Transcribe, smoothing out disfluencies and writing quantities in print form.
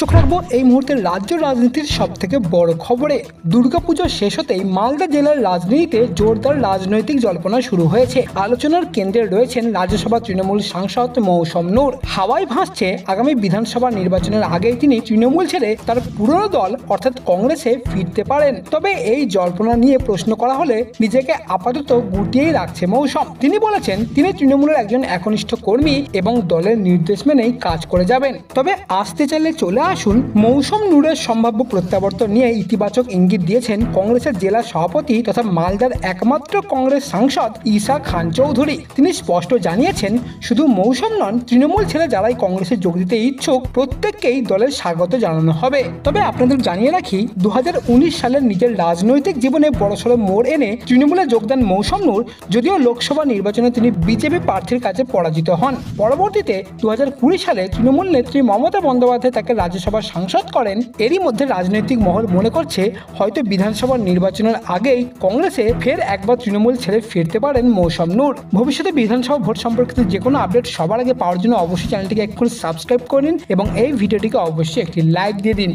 চোখ রাখবো এই মুহূর্তের রাজ্য রাজনীতির সব থেকে বড় খবরে। দুর্গাপুজো শেষ হতেই মালদা জেলার রাজনীতিতে জোরদার রাজনৈতিক জল্পনা শুরু হয়েছে। আলোচনার কেন্দ্রে রয়েছেন রাজ্যসভা তৃণমূল সাংসদ মৌসম নূর। হাওয়ায় ভাসছে আগামী বিধানসভা নির্বাচনের আগেই তিনি তৃণমূল ছেড়ে তার পুরনো দল অর্থাৎ কংগ্রেসে ফিরতে পারেন। তবে এই জল্পনা নিয়ে প্রশ্ন করা হলে নিজেকে আপাতত গুটিয়েই রাখছে মৌসম। তিনি বলেছেন তিনি তৃণমূলের একজন একনিষ্ঠ কর্মী এবং দলের নির্দেশ মেনেই কাজ করে যাবেন। তবে আসতে চাইলে চলে আসুন মৌসম নূরের সম্ভাব্য প্রত্যাবর্তন নিয়ে ইতিবাচক ইঙ্গিত দিয়েছেন কংগ্রেসের জেলা সভাপতি তথা মালদার একমাত্র কংগ্রেস সাংসদ ঈসা খান চৌধুরী। তিনি স্পষ্ট জানিয়েছেন শুধু মৌসম নন, তৃণমূল ছেড়ে যারাই কংগ্রেসে যোগ দিতে ইচ্ছুক প্রত্যেককেই দলের স্বাগত জানানো হবে। তবে আপনাদের জানিয়ে রাখি 2019 সালের নিজের রাজনৈতিক জীবনে বড়সড় মোড় এনে তৃণমূলে যোগদান মৌসম নূর, যদিও লোকসভা নির্বাচনে তিনি বিজেপি প্রার্থীর কাছে পরাজিত হন। পরবর্তীতে 2020 সালে তৃণমূল নেত্রী মমতা বন্দ্যোপাধ্যায় তাকে রাজ্যসভার সাংসদ করেন। এরই মধ্যে রাজনৈতিক মহল মনে করছে হয়তো বিধানসভা নির্বাচনের আগেই কংগ্রেসে ফের একবার তৃণমূল ছেড়ে ফিরতে পারেন মৌসম নূর। ভবিষ্যতে বিধানসভা ভোট সম্পর্কিত যে কোনো আপডেট সবার আগে পাওয়ার জন্য অবশ্যই চ্যানেলটিকে এক্ষুনি সাবস্ক্রাইব করে নিন এবং এই ভিডিওটিকে অবশ্যই একটি লাইক দিয়ে দিন।